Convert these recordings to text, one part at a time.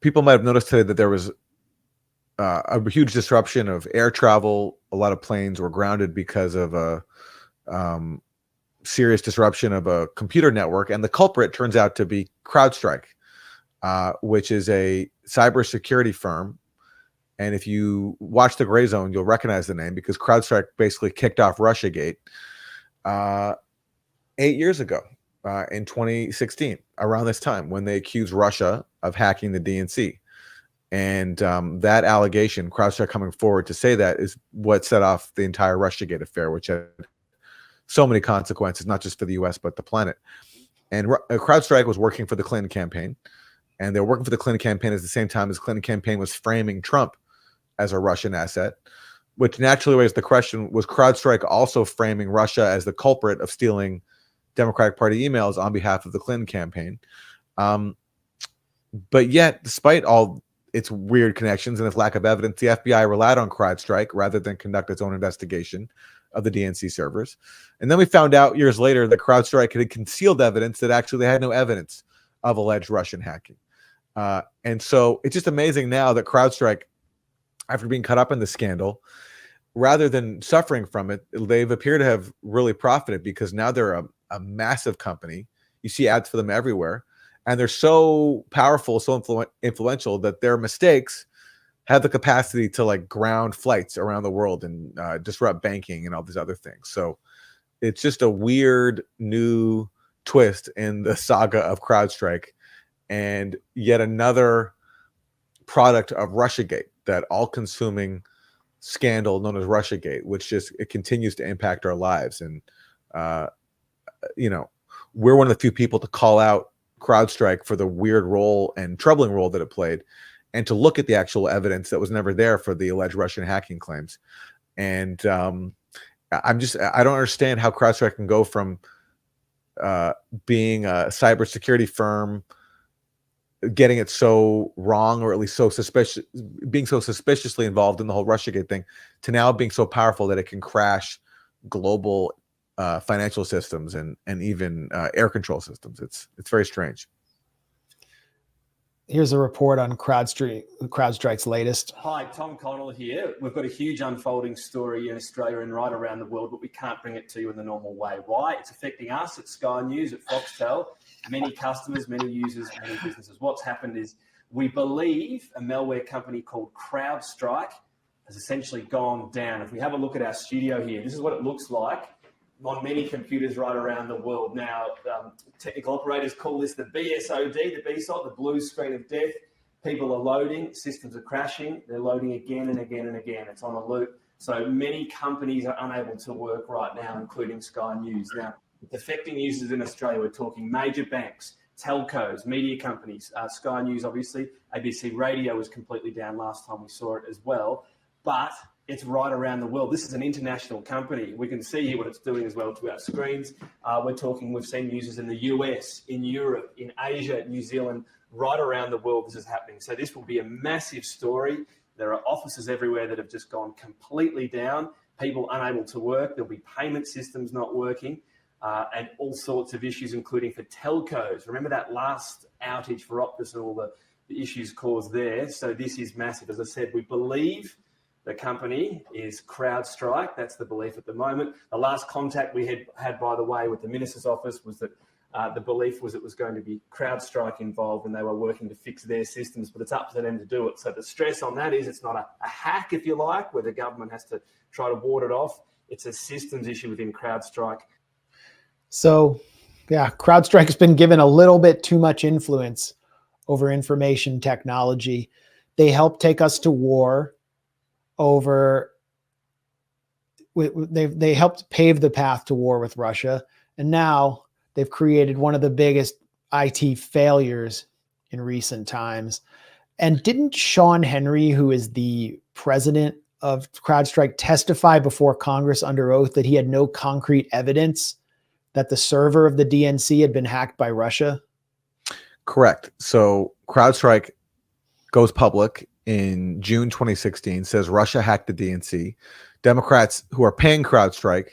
people might have noticed today that there was a huge disruption of air travel. A lot of planes were grounded because of a serious disruption of a computer network, and the culprit turns out to be Crowdstrike, which is a cybersecurity firm. And if you watch the Grayzone, you'll recognize the name because Crowdstrike basically kicked off Russiagate 8 years ago in 2016, around this time when they accused Russia of hacking the DNC. And that allegation, Crowdstrike coming forward to say that, is what set off the entire Russiagate affair, which had so many consequences, not just for the U.S., but the planet. And Crowdstrike was working for the Clinton campaign, and they were working for the Clinton campaign at the same time as the Clinton campaign was framing Trump as a Russian asset, which naturally raised the question, was Crowdstrike also framing Russia as the culprit of stealing Democratic Party emails on behalf of the Clinton campaign? But yet, despite all its weird connections and its lack of evidence, the FBI relied on Crowdstrike rather than conduct its own investigation of the DNC servers. And then we found out years later that Crowdstrike had concealed evidence that actually they had no evidence of alleged Russian hacking. And so it's just amazing now that Crowdstrike, after being caught up in the scandal, rather than suffering from it, they've appeared to have really profited, because now they're a massive company. You see ads for them everywhere. And they're so powerful, so influential, that their mistakes have the capacity to like ground flights around the world and disrupt banking and all these other things. So it's just a weird new twist in the saga of Crowdstrike, and yet another product of Russiagate, that all-consuming scandal known as Russiagate, which just it continues to impact our lives. And we're one of the few people to call out Crowdstrike for the weird role and troubling role that it played, and to look at the actual evidence that was never there for the alleged Russian hacking claims. And I don't understand how Crowdstrike can go from being a cybersecurity firm, getting it so wrong, or at least being so suspiciously involved in the whole Russiagate thing, to now being so powerful that it can crash global financial systems and even air control systems. It's very strange. Here's a report on CrowdStrike's latest. Hi, Tom Connell here. We've got a huge unfolding story in Australia and right around the world, but we can't bring it to you in the normal way. Why? It's affecting us at Sky News, at Foxtel, many customers, many users, many businesses. What's happened is we believe a malware company called Crowdstrike has essentially gone down. If we have a look at our studio here, this is what it looks like on many computers right around the world. Now, technical operators call this the BSOD, the BSOD, the blue screen of death. People are loading, systems are crashing, they're loading again and again and again. It's on a loop. So many companies are unable to work right now, including Sky News. Now, it's affecting users in Australia. We're talking major banks, telcos, media companies, Sky News, obviously. ABC Radio was completely down last time we saw it as well. But it's right around the world. This is an international company. We can see here what it's doing as well to our screens. We've seen users in the US, in Europe, in Asia, New Zealand, right around the world this is happening. So this will be a massive story. There are offices everywhere that have just gone completely down, people unable to work. There'll be payment systems not working, and all sorts of issues, including for telcos. Remember that last outage for Optus and all the issues caused there? So this is massive. As I said, we believe the company is Crowdstrike. That's the belief at the moment. The last contact we had, by the way, with the Minister's office was that the belief was it was going to be Crowdstrike involved and they were working to fix their systems, but it's up to them to do it. So the stress on that is it's not a hack, if you like, where the government has to try to ward it off. It's a systems issue within Crowdstrike. So, yeah, Crowdstrike has been given a little bit too much influence over information technology. They help take us to war. They helped pave the path to war with Russia, and now they've created one of the biggest IT failures in recent times. And didn't Sean Henry, who is the president of CrowdStrike, testify before Congress under oath that he had no concrete evidence that the server of the DNC had been hacked by Russia? Correct. So CrowdStrike goes public in June 2016, says Russia hacked the DNC. Democrats who are paying CrowdStrike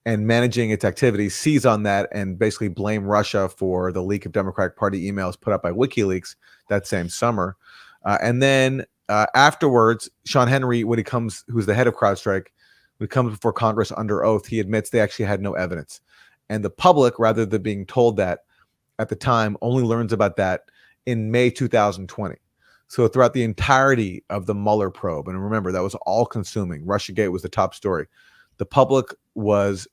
and managing its activities seize on that and basically blame Russia for the leak of Democratic Party emails put up by WikiLeaks that same summer. And then afterwards, Sean Henry, who's the head of CrowdStrike, when he comes before Congress under oath, he admits they actually had no evidence. And the public, rather than being told that at the time, only learns about that in May 2020. So throughout the entirety of the Mueller probe, and remember, that was all consuming. Russiagate was the top story. The public was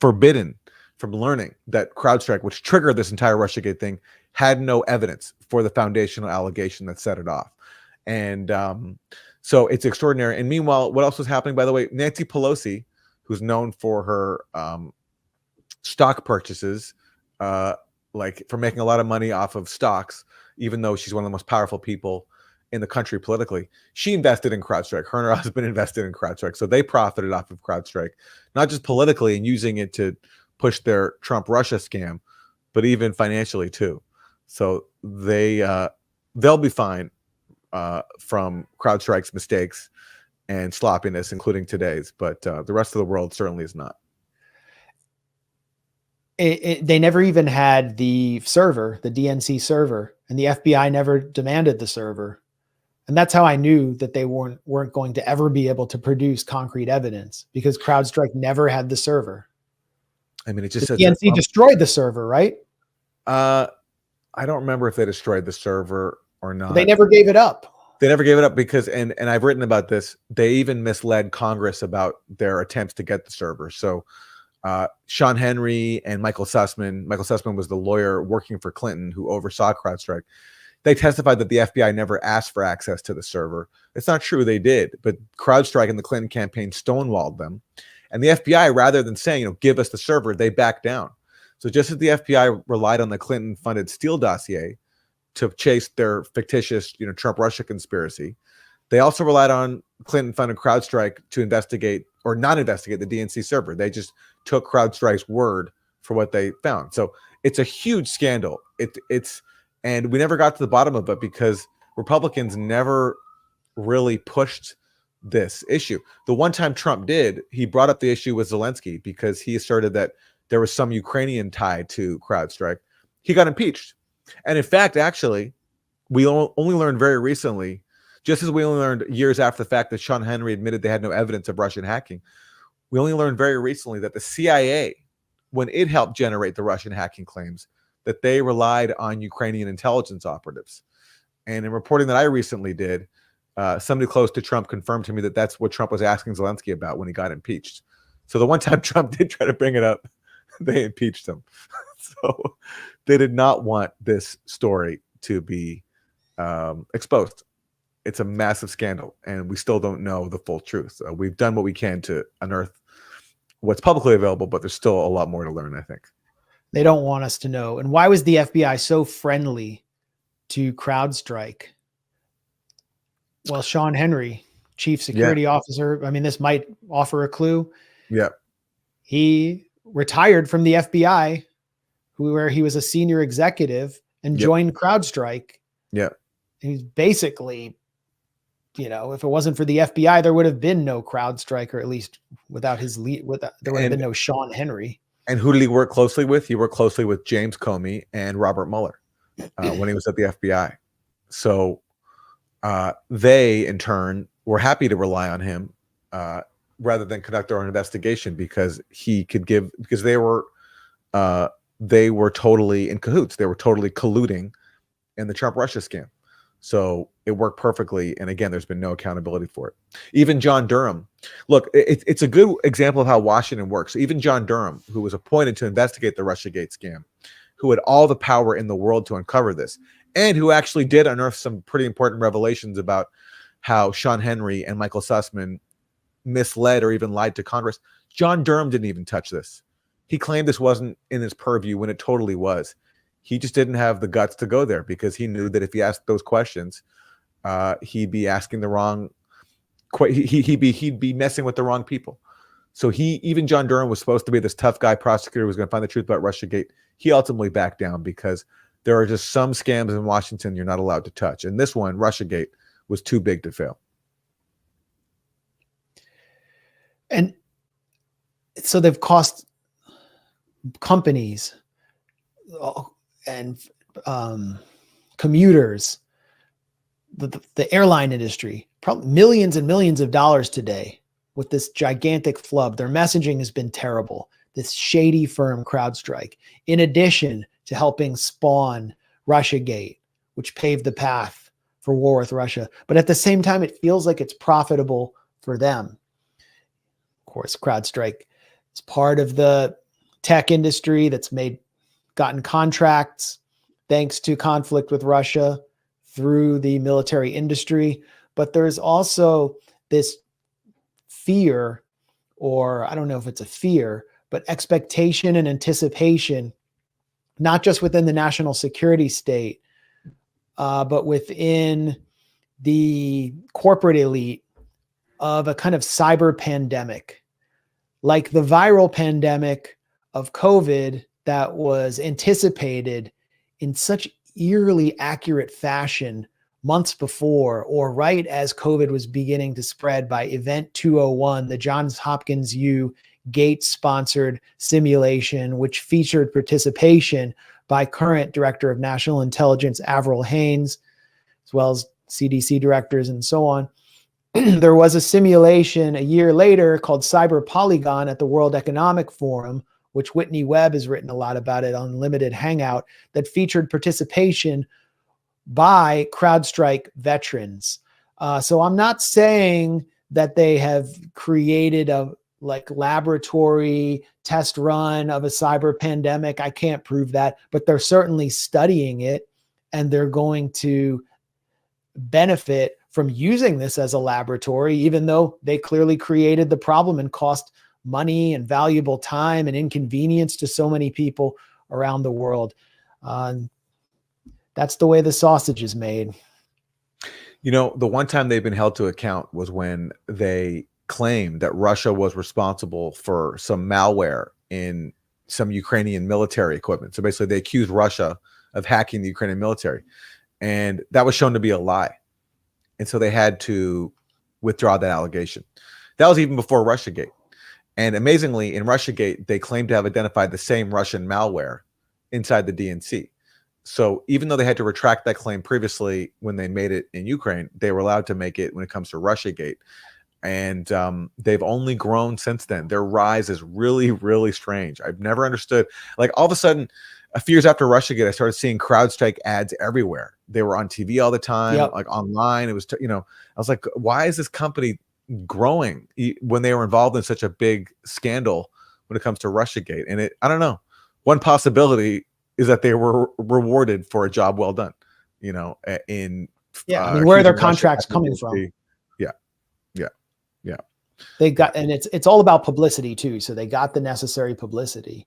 forbidden from learning that CrowdStrike, which triggered this entire Russiagate thing, had no evidence for the foundational allegation that set it off. And so it's extraordinary. And meanwhile, what else was happening, by the way? Nancy Pelosi, who's known for her stock purchases, like for making a lot of money off of stocks, even though she's one of the most powerful people in the country politically, she invested in CrowdStrike. Her and her husband invested in CrowdStrike. So they profited off of CrowdStrike, not just politically and using it to push their Trump-Russia scam, but even financially too. So they'll be fine from CrowdStrike's mistakes and sloppiness, including today's, but the rest of the world certainly is not. They never even had the server, the DNC server, and the FBI never demanded the server. And that's how I knew that they weren't going to ever be able to produce concrete evidence, because CrowdStrike never had the server. I mean, it just says DNC destroyed the server, right? I don't remember if they destroyed the server or not. They never gave it up. They never gave it up because, and I've written about this, they even misled Congress about their attempts to get the server. So Sean Henry and Michael Sussman was the lawyer working for Clinton who oversaw CrowdStrike. They testified that the FBI never asked for access to the server. It's not true, they did, but CrowdStrike and the Clinton campaign stonewalled them. And the FBI, rather than saying, give us the server, they backed down. So just as the FBI relied on the Clinton-funded Steele dossier to chase their fictitious, Trump-Russia conspiracy, they also relied on Clinton-funded CrowdStrike to investigate or not investigate the DNC server. They just took CrowdStrike's word for what they found. So it's a huge scandal. And we never got to the bottom of it because Republicans never really pushed this issue. The one time Trump did, he brought up the issue with Zelensky because he asserted that there was some Ukrainian tie to CrowdStrike. He got impeached. And in fact, actually, we only learned very recently, just as we only learned years after the fact that Sean Henry admitted they had no evidence of Russian hacking, we only learned very recently that the CIA, when it helped generate the Russian hacking claims, that they relied on Ukrainian intelligence operatives. And in reporting that I recently did, somebody close to Trump confirmed to me that that's what Trump was asking Zelensky about when he got impeached. So the one time Trump did try to bring it up, they impeached him. So they did not want this story to be exposed. It's a massive scandal, and we still don't know the full truth. We've done what we can to unearth what's publicly available, but there's still a lot more to learn, I think. They don't want us to know. And why was the FBI so friendly to CrowdStrike? Well, Sean Henry, chief security officer, I mean, this might offer a clue. Yeah. He retired from the FBI, where he was a senior executive, and joined CrowdStrike. Yeah. He's basically, if it wasn't for the FBI, there would have been no CrowdStrike, or at least without his lead, there would have been no Sean Henry. And who did he work closely with? He worked closely with James Comey and Robert Mueller when he was at the FBI. So they, in turn, were happy to rely on him rather than conduct their own investigation because they were totally in cahoots. They were totally colluding in the Trump-Russia scam. So it worked perfectly. And again, there's been no accountability for it. Even John Durham, look, it's a good example of how Washington works. Even John Durham, who was appointed to investigate the Russiagate scam, who had all the power in the world to uncover this, and who actually did unearth some pretty important revelations about how Sean Henry and Michael Sussman misled or even lied to Congress. John Durham didn't even touch this. He claimed this wasn't in his purview when it totally was. He just didn't have the guts to go there because he knew that if he asked those questions, he'd be asking the wrong. He'd be messing with the wrong people. So even John Durham was supposed to be this tough guy prosecutor who was going to find the truth about Russiagate. He ultimately backed down because there are just some scams in Washington you're not allowed to touch, and this one, Russiagate, was too big to fail. And so they've cost companies and commuters, the airline industry, probably millions and millions of dollars today with this gigantic flub. Their messaging has been terrible. This shady firm, Crowdstrike, in addition to helping spawn Russiagate, which paved the path for war with Russia. But at the same time, it feels like it's profitable for them. Of course, Crowdstrike is part of the tech industry that's gotten contracts thanks to conflict with Russia through the military industry. But there's also this fear, or I don't know if it's a fear, but expectation and anticipation, not just within the national security state, but within the corporate elite, of a kind of cyber pandemic, like the viral pandemic of COVID that was anticipated in such eerily accurate fashion months before, or right as COVID was beginning to spread, by Event 201, the Johns Hopkins U Gates-sponsored simulation, which featured participation by current Director of National Intelligence Avril Haines, as well as CDC directors and so on. There was a simulation a year later called Cyber Polygon at the World Economic Forum, which Whitney Webb has written a lot about it on Limited Hangout, that featured participation by CrowdStrike veterans. So I'm not saying that they have created a laboratory test run of a cyber pandemic. I can't prove that, but they're certainly studying it, and they're going to benefit from using this as a laboratory, even though they clearly created the problem and cost money and valuable time and inconvenience to so many people around the world. That's the way the sausage is made. You know, the one time they've been held to account was when they claimed that Russia was responsible for some malware in some Ukrainian military equipment. So basically they accused Russia of hacking the Ukrainian military, and that was shown to be a lie. And so they had to withdraw that allegation. That was even before Russiagate. And amazingly, in Russiagate, they claimed to have identified the same Russian malware inside the DNC. So even though they had to retract that claim previously when they made it in Ukraine, they were allowed to make it when it comes to Russiagate. And they've only grown since then. Their rise is really, really strange. I've never understood. Like, all of a sudden, a few years after Russiagate, I started seeing CrowdStrike ads everywhere. They were on TV all the time, like online. It was, I was like, why is this company growing when they were involved in such a big scandal when it comes to Russiagate? And I don't know. One possibility is that they were rewarded for a job well done, I mean, where are their contracts coming from? Yeah. They got, and it's all about publicity too. So they got the necessary publicity.